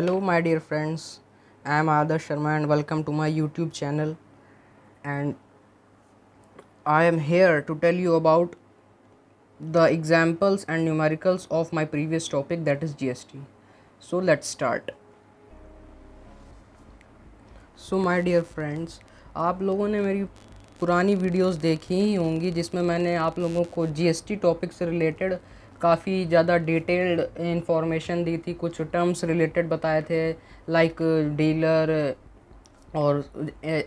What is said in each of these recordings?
Hello, my dear friends. I am Adarsh Sharma and welcome to my YouTube channel. And I am here to tell you about the examples and numericals of my previous topic, that is GST. So let's start. So my dear friends, आप लोगों ने मेरी पुरानी videos देखी ही होंगी जिसमें मैंने आप लोगों को जीएसटी टॉपिक से रिलेटेड काफ़ी ज़्यादा डिटेल्ड इंफॉर्मेशन दी थी। कुछ टर्म्स रिलेटेड बताए थे, लाइक डीलर और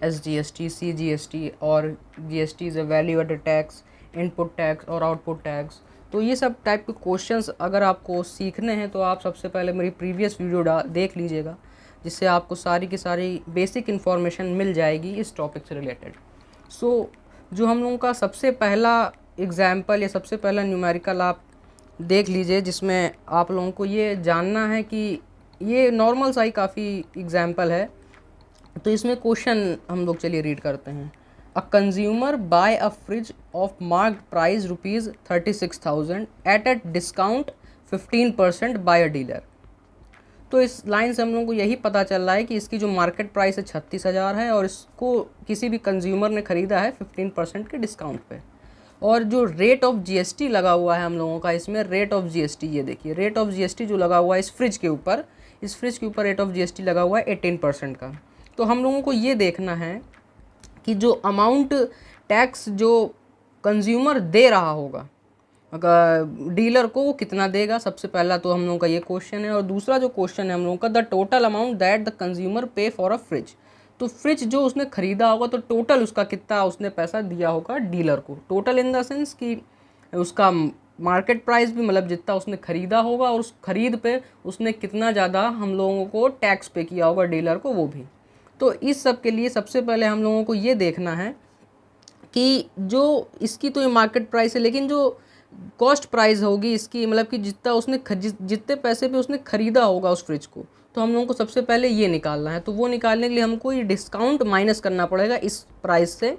SGST, CGST और GST is a value added tax, input tax और आउटपुट टैक्स। तो ये सब टाइप के क्वेश्चंस अगर आपको सीखने हैं तो आप सबसे पहले मेरी प्रीवियस वीडियो देख लीजिएगा, जिससे आपको सारी की सारी बेसिक इन्फॉर्मेशन मिल जाएगी इस टॉपिक से रिलेटेड। सो जो हम लोगों का सबसे पहला एग्जाम्पल या सबसे पहला न्यूमेरिकल आप देख लीजिए, जिसमें आप लोगों को ये जानना है कि ये नॉर्मल सा ही काफ़ी एग्जाम्पल है। तो इसमें क्वेश्चन हम लोग चलिए रीड करते हैं। A consumer buy a fridge of marked price ₹36,000 at a discount 15% by a dealer. तो इस लाइन से हम लोगों को यही पता चल रहा है कि इसकी जो मार्केट प्राइस है 36,000 है और इसको किसी भी कंज्यूमर ने ख़रीदा है 15% के डिस्काउंट पे। और जो रेट ऑफ जीएसटी लगा हुआ है हम लोगों का, इसमें रेट ऑफ जीएसटी, ये देखिए रेट ऑफ जीएसटी जो लगा हुआ है इस फ्रिज के ऊपर, रेट ऑफ जीएसटी लगा हुआ है 18% का। तो हम लोगों को ये देखना है कि जो अमाउंट टैक्स जो कंज्यूमर दे रहा होगा अगर डीलर को, वो कितना देगा। सबसे पहला तो हम लोगों का ये क्वेश्चन है। और दूसरा जो क्वेश्चन है हम लोगों का, the total amount that the consumer पे फॉर अ फ्रिज। तो फ्रिज जो उसने ख़रीदा होगा तो टोटल उसका कितना उसने पैसा दिया होगा डीलर को। टोटल इन द सेंस कि उसका मार्केट प्राइस भी, मतलब जितना उसने ख़रीदा होगा और उस खरीद पे उसने कितना ज़्यादा हम लोगों को टैक्स पे किया होगा डीलर को, वो भी। तो इस सब के लिए सबसे पहले हम लोगों को ये देखना है कि जो इसकी तो ये मार्केट प्राइस है, लेकिन जो कॉस्ट प्राइस होगी इसकी, मतलब कि जितना उसने जितने पैसे पे उसने ख़रीदा होगा उस फ्रिज को, तो हम लोगों को सबसे पहले ये निकालना है। तो वो निकालने के लिए हमको ये डिस्काउंट माइनस करना पड़ेगा इस प्राइस से,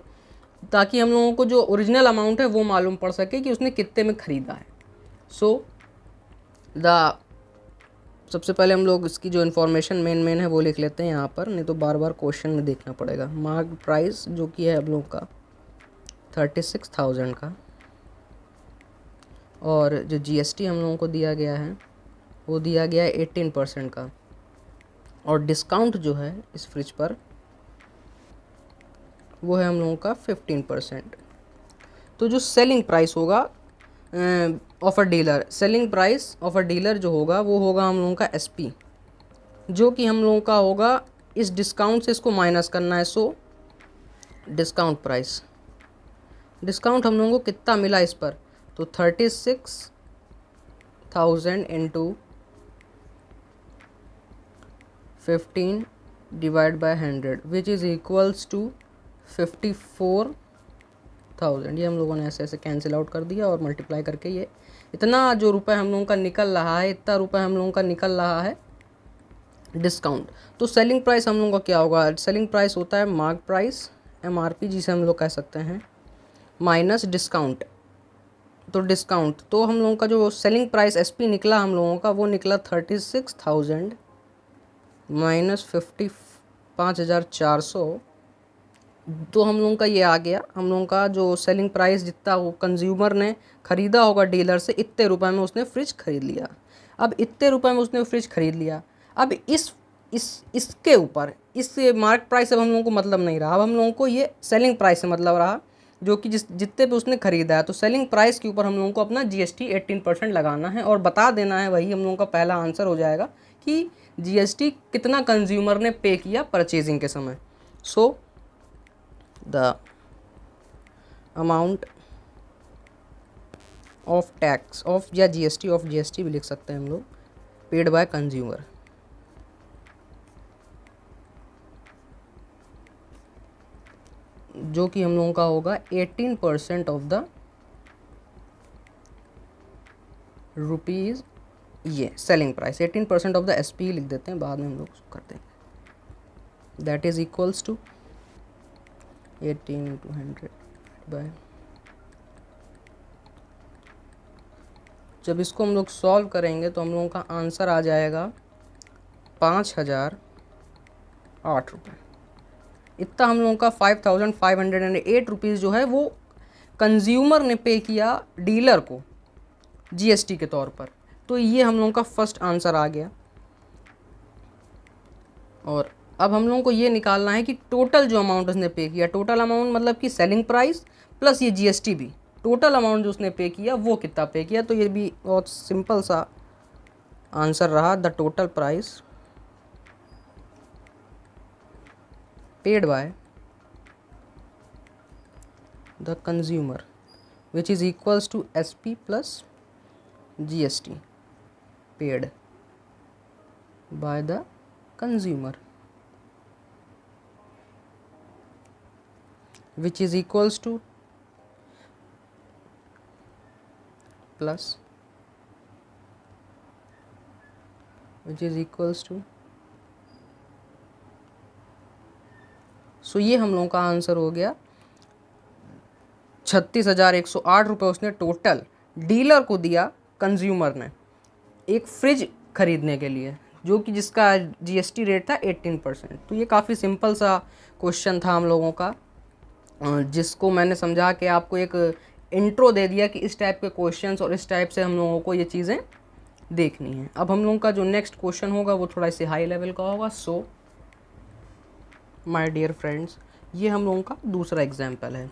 ताकि हम लोगों को जो ओरिजिनल अमाउंट है वो मालूम पड़ सके कि उसने कितने में ख़रीदा है। सो सबसे पहले हम लोग इसकी जो इन्फॉर्मेशन मेन है वो लिख लेते हैं यहाँ पर, नहीं तो बार बार क्वेश्चन में देखना पड़ेगा। मार्क प्राइस जो कि है हम लोग का 36,000 का, और जो जीएसटी हम लोगों को दिया गया है वो दिया गया है 18% का, और डिस्काउंट जो है इस फ्रिज पर वो है हम लोगों का 15%। तो जो सेलिंग प्राइस होगा of a dealer, selling price of a dealer जो होगा वो होगा हम लोगों का एसपी, जो कि हम लोगों का होगा इस डिस्काउंट से इसको माइनस करना है। सो डिस्काउंट प्राइस, डिस्काउंट हम लोगों को कितना मिला इस पर, तो 36,000 into 15 divide by 100 which is equals to 54,000। ये हम लोगों ने ऐसे ऐसे कैंसिल आउट कर दिया और मल्टीप्लाई करके ये इतना जो रुपए हम लोगों का निकल रहा है, इतना रुपए हम लोगों का निकल रहा है डिस्काउंट। तो सेलिंग प्राइस हम लोगों का क्या होगा, सेलिंग प्राइस होता है मार्क प्राइस, MRP जिसे हम लोग कह सकते हैं, माइनस डिस्काउंट। तो डिस्काउंट, तो हम लोगों का जो सेलिंग प्राइस SP निकला हम लोगों का, वो निकला 36,000 माइनस 55,400। तो हम लोगों का ये आ गया, हम लोगों का जो सेलिंग प्राइस जितना वो कंज्यूमर ने ख़रीदा होगा डीलर से, इतने रुपए में उसने फ्रिज ख़रीद लिया। अब इतने रुपए में उसने फ्रिज ख़रीद लिया, अब इसके ऊपर इस मार्क प्राइस से हम लोगों को मतलब नहीं रहा। अब हम लोगों को ये सेलिंग प्राइस से मतलब रहा, जो कि जितने पे उसने ख़रीदा है। तो सेलिंग प्राइस के ऊपर हम लोगों को अपना GST 18% लगाना है और बता देना है, वही हम लोगों का पहला आंसर हो जाएगा कि GST कितना कंज्यूमर ने पे किया परचेजिंग के समय। So the amount of tax of या GST भी लिख सकते हैं हम लोग, पेड बाय कंज्यूमर, जो कि हम लोगों का होगा 18% ऑफ द रुपीज़, ये selling price 18% of the SP लिख देते हैं, बाद में हम लोग करते हैं। That is equals to 18 into 100 by, जब इसको हम लोग सॉल्व करेंगे तो हम लोगों का आंसर आ जाएगा 5,008 रुपये। इतना हम लोगों का 5,508 रुपीज़ जो है वो कंज्यूमर ने पे किया डीलर को जीएसटी के तौर पर। तो ये हम लोगों का फर्स्ट आंसर आ गया। और अब हम लोगों को ये निकालना है कि टोटल जो अमाउंट उसने पे किया, टोटल अमाउंट मतलब कि सेलिंग प्राइस प्लस ये जीएसटी भी, टोटल अमाउंट जो उसने पे किया वो कितना पे किया। तो ये भी बहुत सिंपल सा आंसर रहा, the total price paid by the consumer which is equals to SP plus GST paid by the consumer which is equals to plus which is equals to so ये हम लोगों का आंसर हो गया। 36,108 रुपये उसने टोटल डीलर को दिया कंज्यूमर ने एक फ्रिज खरीदने के लिए, जो कि जिसका जीएसटी रेट था 18%। तो ये काफ़ी सिंपल सा क्वेश्चन था हम लोगों का, जिसको मैंने समझा के आपको एक इंट्रो दे दिया कि इस टाइप के क्वेश्चंस और इस टाइप से हम लोगों को ये चीज़ें देखनी है। अब हम लोगों का जो नेक्स्ट क्वेश्चन होगा वो थोड़ा सा हाई लेवल का होगा। सो माय डियर फ्रेंड्स, ये हम लोगों का दूसरा एग्जाम्पल है,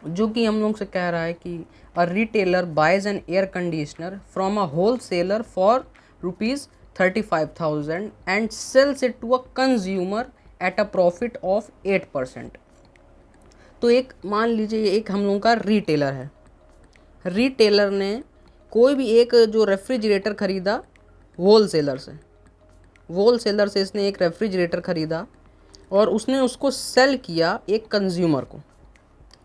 जो कि हम लोग से कह रहा है कि a retailer buys an air conditioner from a wholesaler for ₹35,000 and sells it to a consumer at a profit of 8%। तो एक मान लीजिए एक हम लोगों का रिटेलर है, रिटेलर ने कोई भी एक जो रेफ्रिजरेटर ख़रीदा होल सेलर से इसने एक रेफ्रिजरेटर ख़रीदा और उसने उसको सेल किया एक कंज्यूमर को।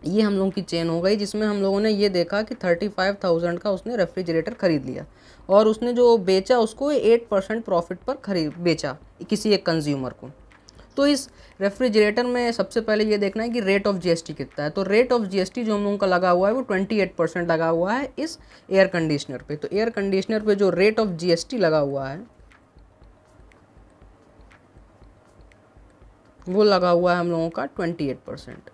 ये हम लोगों की चेन हो गई, जिसमें हम लोगों ने ये देखा कि 35,000 का उसने रेफ्रिजरेटर ख़रीद लिया और उसने जो बेचा उसको 8% प्रॉफिट पर बेचा किसी एक कंज्यूमर को। तो इस रेफ्रिजरेटर में सबसे पहले ये देखना है कि रेट ऑफ जीएसटी कितना है। तो रेट ऑफ जीएसटी जो हम लोगों का लगा हुआ है वो 28% लगा हुआ है इस एयर कंडीशनर पे। तो एयर कंडीशनर पे जो रेट ऑफ जीएसटी लगा हुआ है वो लगा हुआ है हम लोगों का 28%।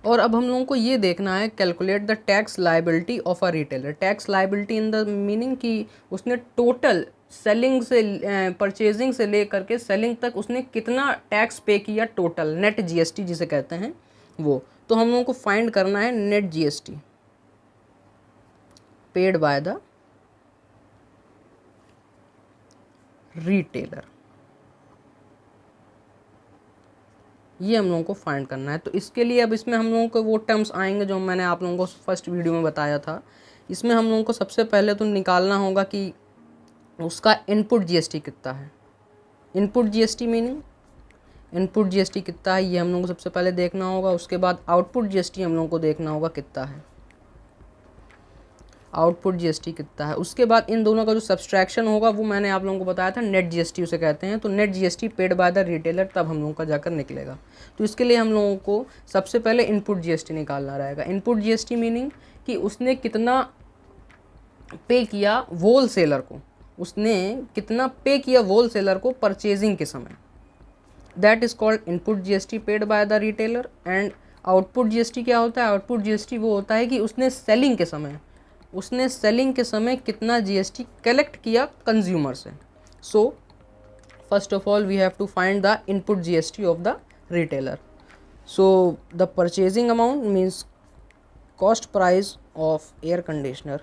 और अब हम लोगों को ये देखना है calculate the tax liability of a retailer. Tax liability in the meaning कि उसने टोटल सेलिंग से परचेजिंग से लेकर के सेलिंग तक उसने कितना टैक्स पे किया, टोटल नेट जीएसटी जिसे कहते हैं वो। तो हम लोगों को फाइंड करना है net GST paid by the retailer, ये हम लोगों को फाइंड करना है। तो इसके लिए अब इसमें हम लोगों को वो टर्म्स आएंगे जो मैंने आप लोगों को फर्स्ट वीडियो में बताया था। इसमें हम लोगों को सबसे पहले तो निकालना होगा कि उसका इनपुट जीएसटी कितना है। Input GST meaning input GST कितना है ये हम लोगों को सबसे पहले देखना होगा। उसके बाद आउटपुट जीएसटी हम लोगों को देखना होगा कितना है, आउटपुट जीएसटी कितना है। उसके बाद इन दोनों का जो सब्सट्रैक्शन होगा वो मैंने आप लोगों को बताया था नेट जीएसटी उसे कहते हैं। तो net GST paid by the retailer तब हम लोगों का जाकर निकलेगा। तो इसके लिए हम लोगों को सबसे पहले इनपुट जीएसटी निकालना रहेगा। इनपुट जीएसटी मीनिंग कि उसने कितना पे किया होल सेलर को, उसने कितना पे किया होल सेलर को परचेजिंग के समय, that is called input GST paid by the retailer. And output GST क्या होता है? आउटपुट जीएसटी वो होता है कि उसने सेलिंग के समय कितना जीएसटी कलेक्ट किया कंज्यूमर से। So first of all we have to find the input GST of the retailer. So the purchasing amount means cost price of air conditioner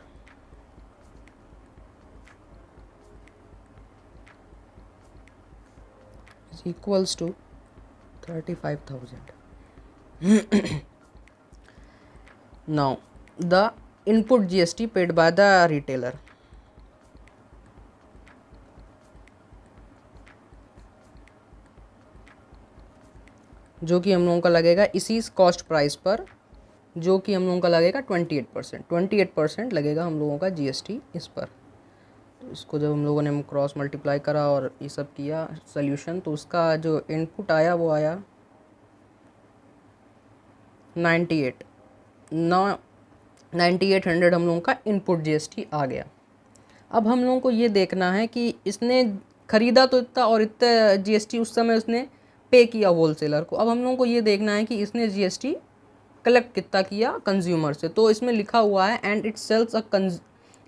is equals to 35,000. Now the input GST paid by the retailer, जो कि हम लोगों का लगेगा इसी cost price पर, जो कि हम लोगों का लगेगा 28% लगेगा हम लोगों का जीएसटी इस पर। तो इसको जब हम लोगों ने क्रॉस मल्टीप्लाई करा और ये सब किया सोल्यूशन, तो उसका जो इनपुट आया वो आया 9800 हम लोगों का इनपुट जीएसटी आ गया। अब हम लोगों को ये देखना है कि इसने खरीदा तो इतना और इतना जीएसटी उस समय उसने पे किया होलसेलर को। अब हम लोगों को ये देखना है कि इसने जीएसटी कलेक्ट कितना किया कंज्यूमर से। तो इसमें लिखा हुआ है and it sells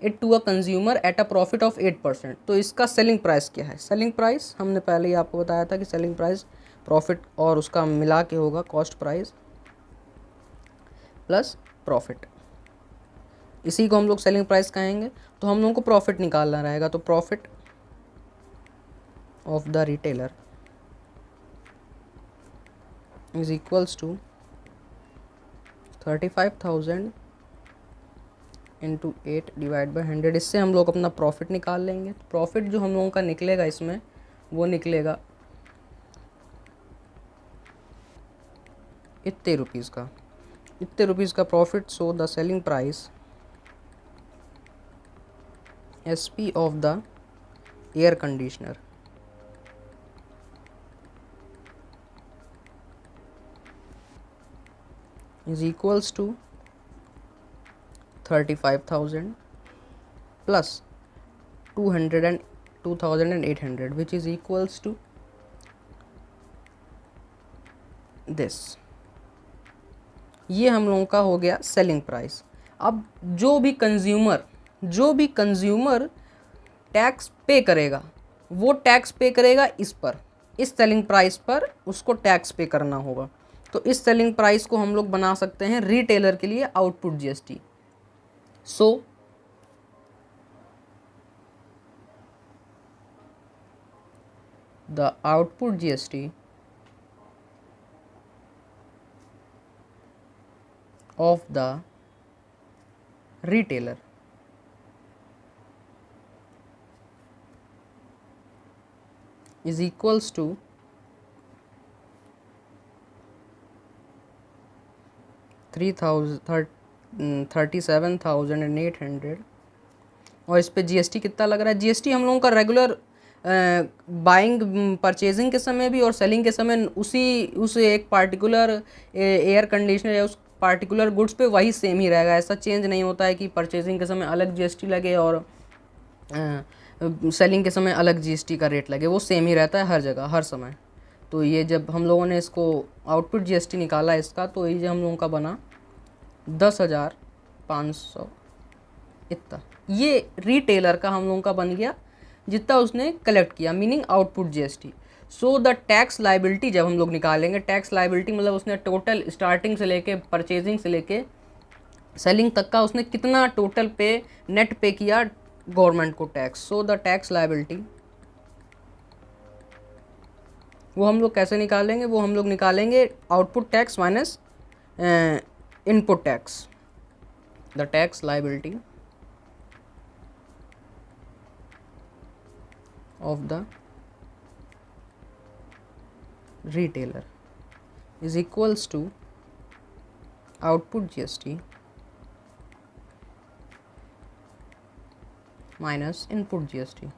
it to a consumer at a profit of 8%। तो इसका सेलिंग प्राइस क्या है? सेलिंग प्राइस हमने पहले ही आपको बताया था कि सेलिंग प्राइस प्रॉफिट और उसका मिला के होगा कॉस्ट प्राइस प्लस प्रॉफिट। इसी को हम लोग सेलिंग प्राइस कहेंगे। तो हम लोगों को प्रॉफिट निकालना रहेगा। तो profit of the retailer is equals to 35,000 into 8 divide by 100। इससे हम लोग अपना प्रॉफिट निकाल लेंगे। प्रॉफिट जो हम लोगों का निकलेगा इसमें वो निकलेगा इतने रुपीज़ का, इतने रुपीज़ का profit. So the selling price SP of the air conditioner is equals to 35,000 plus 2,800 which is equals to this। ये हम लोगों का हो गया सेलिंग प्राइस। अब जो भी कंज्यूमर टैक्स पे करेगा वो टैक्स पे करेगा इस पर, इस सेलिंग प्राइस पर उसको टैक्स पे करना होगा। तो इस सेलिंग प्राइस को हम लोग बना सकते हैं रिटेलर के लिए output GST. So the output GST of the retailer is equals to 37,800। और इस पे जीएसटी कितना लग रहा है? जीएसटी हम लोगों का रेगुलर बाइंग परचेजिंग के समय भी और सेलिंग के समय उस एक पार्टिकुलर एयर कंडीशनर या उस पार्टिकुलर गुड्स पे वही सेम ही रहेगा। ऐसा चेंज नहीं होता है कि परचेजिंग के समय अलग जीएसटी लगे और सेलिंग के समय अलग जीएसटी का रेट लगे। वो सेम ही रहता है हर जगह हर समय। तो ये जब हम लोगों ने इसको आउटपुट जीएसटी निकाला इसका, तो ये जो हम लोगों का बना 10,500 इतना। ये रिटेलर का हम लोगों का बन गया जितना उसने कलेक्ट किया, meaning output GST. So the tax liability जब हम लोग निकालेंगे, टैक्स लाइबिलिटी मतलब उसने टोटल स्टार्टिंग से लेके परचेजिंग से लेके सेलिंग तक का उसने कितना टोटल पे नेट पे किया गवर्नमेंट को tax. So the tax liability वो हम लोग कैसे निकालेंगे? वो हम लोग निकालेंगे output tax minus input tax. The tax liability of the retailer is equals to output GST minus input GST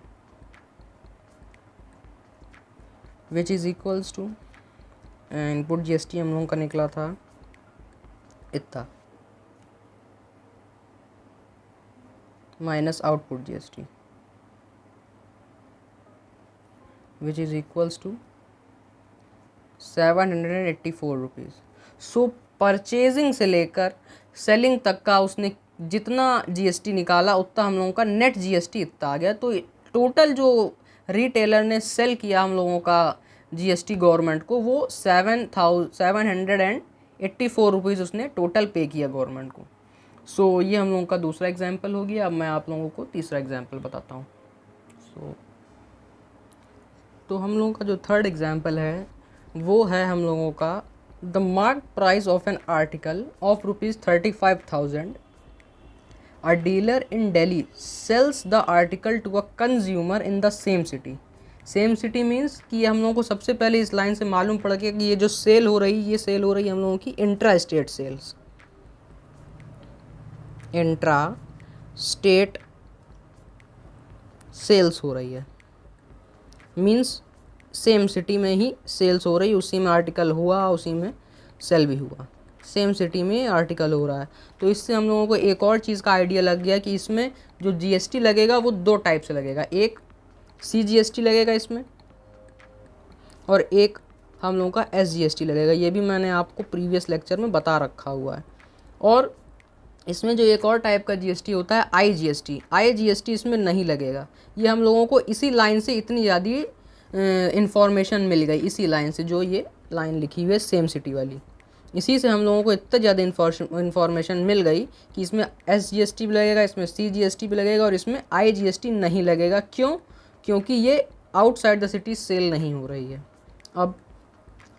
which is equals to input GST हम लोगों का निकला था इतना minus output GST which is equals to 784 rupees. So purchasing से लेकर selling तक का उसने जितना जीएसटी निकाला उतना हम लोगों का नेट जीएसटी इतना आ गया। तो टोटल जो रिटेलर ने सेल किया हम लोगों का जीएसटी गवर्नमेंट को वो 784 रुपीज़ उसने टोटल पे किया गवर्नमेंट को। सो ये हम लोगों का दूसरा एग्जाम्पल हो गया। अब मैं आप लोगों को तीसरा एग्जाम्पल बताता हूँ। तो हम लोगों का जो थर्ड एग्जाम्पल है वो है हम लोगों का the mark price of an article of ₹35,000। A dealer in Delhi sells the article to a consumer in the same city. Same city means कि हम लोगों को सबसे पहले इस लाइन से मालूम पड़ गया कि ये जो सेल हो रही है, ये सेल हो रही है हम लोगों की intra state sales. Intra state sales हो रही है मीन्स सेम सिटी में ही सेल्स हो रही, उसी में आर्टिकल हुआ, उसी में सेल भी हुआ, सेम सिटी में आर्टिकल हो रहा है। तो इससे हम लोगों को एक और चीज़ का आइडिया लग गया कि इसमें जो जीएसटी लगेगा वो दो टाइप से लगेगा। एक CGST लगेगा इसमें, और एक हम लोगों का SGST लगेगा। ये भी मैंने आपको प्रीवियस लेक्चर में बता रखा हुआ है। और इसमें जो एक और टाइप का GST होता है IGST इसमें नहीं लगेगा। ये हम लोगों को इसी लाइन से इतनी ज़्यादा इंफॉर्मेशन मिल गई, इसी लाइन से, जो ये लाइन लिखी हुई है सेम सिटी वाली, इसी से हम लोगों को इतना ज़्यादा इंफॉर्मेशन मिल गई कि इसमें SGST भी लगेगा, इसमें CGST भी लगेगा, और इसमें IGST नहीं लगेगा। क्यों? क्योंकि ये आउटसाइड द सिटी सेल नहीं हो रही है। अब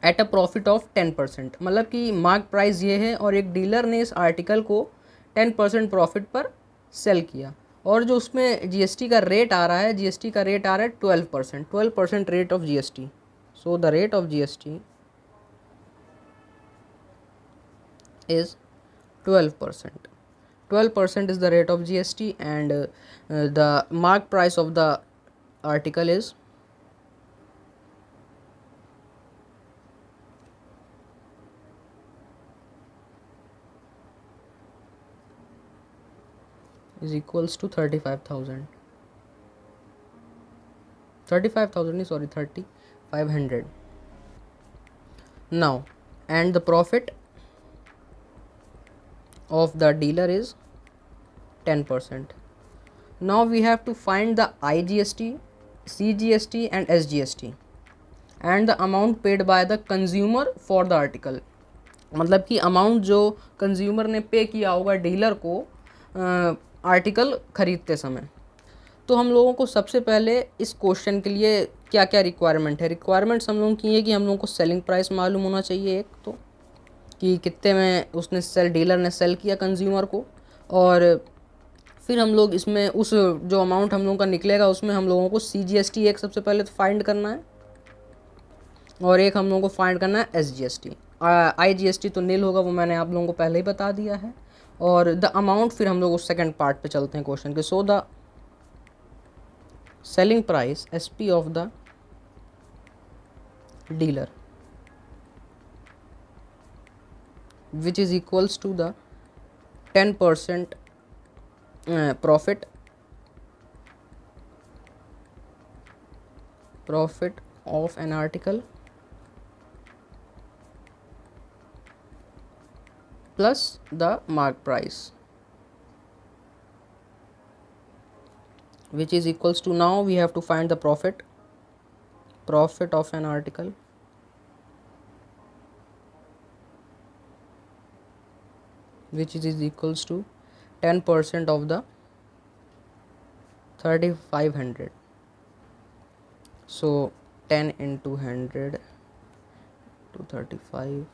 एट अ प्रॉफिट ऑफ 10%, मतलब कि मार्क प्राइस ये है और एक डीलर ने इस आर्टिकल को 10% प्रॉफिट पर सेल किया, और जो उसमें GST का रेट आ रहा है, GST का रेट आ रहा है 12% rate of GST। So the rate of GST is 12%. 12% is the rate of GST, and the mark price of the article is equals to 35,000. 35,000 sorry, 3,500. Now, and the profit of the dealer is 10%. Now we have to find the IGST, CGST and SGST and the amount paid by the consumer for the article. मतलब कि amount जो consumer ने पे किया होगा dealer को article ख़रीदते समय। तो हम लोगों को सबसे पहले इस क्वेश्चन के लिए क्या क्या रिक्वायरमेंट है। रिक्वायरमेंट्स हम लोगों की ये कि हम लोगों को सेलिंग प्राइस मालूम होना चाहिए, एक तो कि कितने में उसने डीलर ने सेल किया कंज्यूमर को, और फिर हम लोग इसमें उस जो अमाउंट हम लोगों का निकलेगा उसमें हम लोगों को CGST एक सबसे पहले तो फाइंड करना है, और एक हम लोगों को फाइंड करना है SGST। IGST तो नील होगा, वो मैंने आप लोगों को पहले ही बता दिया है। और द अमाउंट फिर हम लोग उस सेकंड पार्ट पे चलते हैं क्वेश्चन के। So the selling price SP of the dealer which is equals to the 10% profit of an article plus the mark price, which is equals to, now we have to find the profit of an article which is equals to 10% of the 3,500. So 10 into 100 to 35,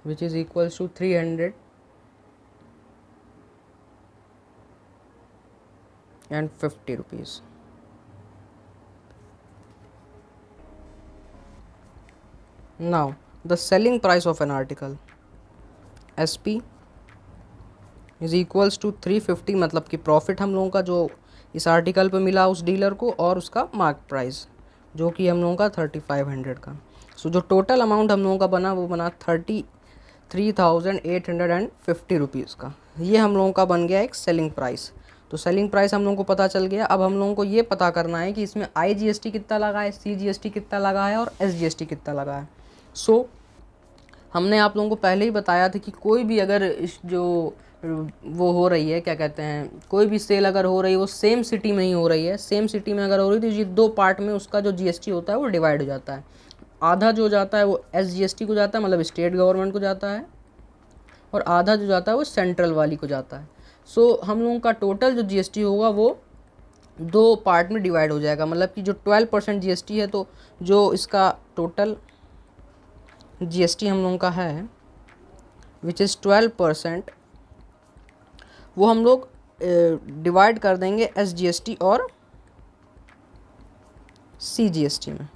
which is equals to 350 rupees. Now the selling price of an article SP is equals to 350, मतलब कि profit हम लोगों का जो इस article पे मिला उस डीलर को, और उसका मार्क प्राइस जो कि हम लोगों का 3,500 का। सो जो टोटल अमाउंट हम लोगों का बना वो बना 33,850 रुपीज़ का। ये हम लोगों का बन गया एक सेलिंग प्राइस। तो सेलिंग प्राइस हम लोगों को पता चल गया। अब हम लोगों को ये पता करना है कि इसमें IGST कितना लगा है, CGST कितना लगा है, और SGST कितना लगा है। सो हमने आप लोगों को पहले ही बताया था कि कोई भी अगर इस जो वो हो रही है, क्या कहते हैं, कोई भी सेल अगर हो रही है वो सेम सिटी में ही हो रही है, सेम सिटी में अगर हो रही है तो ये दो पार्ट में उसका जो GST होता है वो डिवाइड हो जाता है। आधा जो जाता है वो SGST को जाता है, मतलब स्टेट गवर्नमेंट को जाता है, और आधा जो जाता है वो सेंट्रल वाली को जाता है। सो हम लोगों का टोटल जो GST होगा वो दो पार्ट में डिवाइड हो जाएगा। मतलब कि जो 12% GST है, तो जो इसका टोटल GST हम लोगों का है विच इज़ 12%, वो हम लोग डिवाइड कर देंगे SGST और CGST में,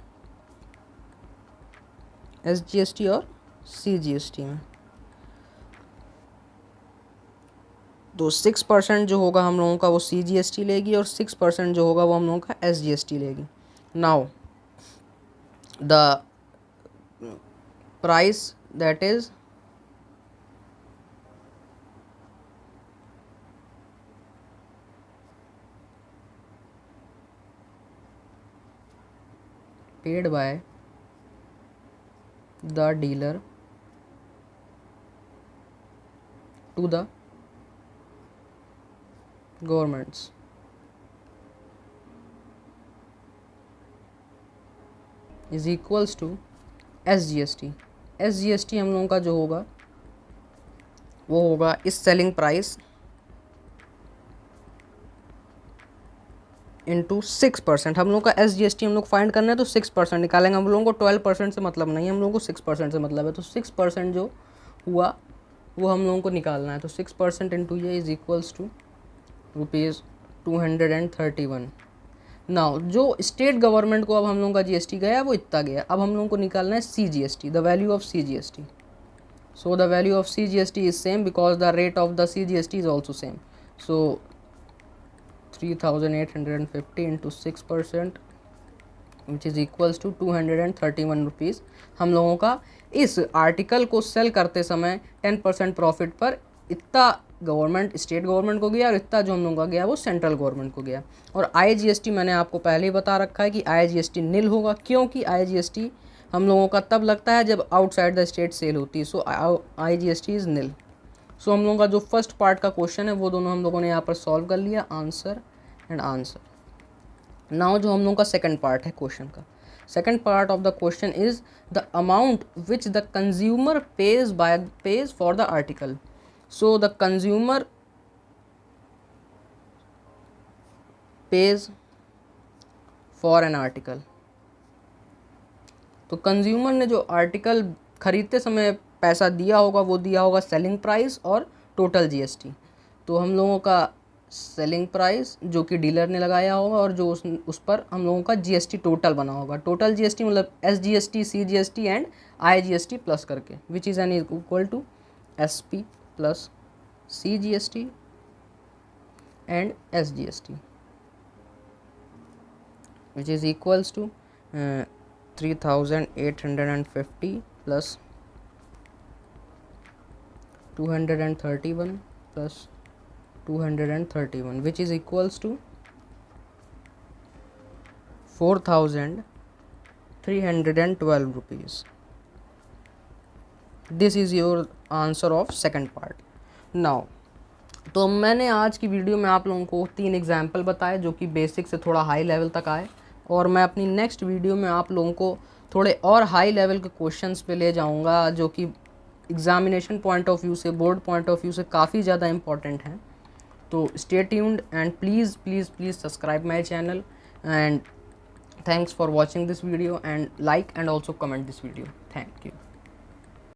SGST और CGST में। तो 6% जो होगा हम लोगों का वो CGST लेगी, और 6% जो होगा वो हम लोगों का SGST लेगी। Now the price that is paid by the dealer to the governments is equals to SGST। SGST हम लोगों का जो होगा वो होगा इस सेलिंग प्राइस इंटू 6%। हम लोग का SGST हम लोग फाइंड करना है तो 6% निकालेंगे। हम लोगों को 12% से मतलब नहीं है, हम लोगों को 6% से मतलब है। तो 6% जो हुआ वो हम लोगों को निकालना है। तो 6% इंटू ये इज इक्वल्स टू ₹231। नाउ जो स्टेट गवर्नमेंट को अब हम लोगों का GST गया वो इतना गया। अब हम लोगों को निकालना है CGST, the value of CGST। So the value of CGST is same because the rate of the CGST is also same. So 3,850 into 6% which is equals to 231 rupees. हम लोगों का इस आर्टिकल को सेल करते समय 10% प्रॉफिट पर इतना government state government को गया और इतना जो हम लोगों का गया वो सेंट्रल गवर्नमेंट को गया। और IGST मैंने आपको पहले ही बता रखा है कि IGST नील होगा, क्योंकि IGST हम लोगों का तब लगता है जब आउटसाइड द स्टेट सेल होती है। सो IGST इज़ नील। सो हम लोगों का जो फर्स्ट पार्ट का क्वेश्चन है वो दोनों हम लोगों ने यहाँ पर सॉल्व कर लिया, आंसर एंड आंसर। नाउ जो हम लोगों का सेकंड पार्ट है क्वेश्चन का, second part of the question is the amount which the consumer page for the article. So the consumer page for an article. तो कंज्यूमर ने जो आर्टिकल खरीदते समय पैसा दिया होगा वो दिया होगा सेलिंग प्राइस और टोटल GST। तो हम लोगों का सेलिंग प्राइस जो कि डीलर ने लगाया होगा और जो उस पर हम लोगों का GST टोटल बना होगा। टोटल GST मतलब SGST, CGST and IGST plus करके, which is an equal to SP plus CGST and SGST which is equals to 3,850 plus 231 plus 231 which is equals to 4,312 rupees. This is your answer of second part. Now तो मैंने आज की video में आप लोगों को 3 example बताए जो कि बेसिक से थोड़ा हाई लेवल तक आए, और मैं अपनी नेक्स्ट वीडियो में आप लोगों को थोड़े और हाई लेवल के क्वेश्चंस पे ले जाऊंगा जो कि एग्जामिनेशन पॉइंट ऑफ व्यू से, बोर्ड पॉइंट ऑफ व्यू से काफ़ी ज़्यादा इंपॉर्टेंट हैं। तो stay tuned and please please please subscribe my channel and thanks for watching this video and like and also comment this video. Thank you.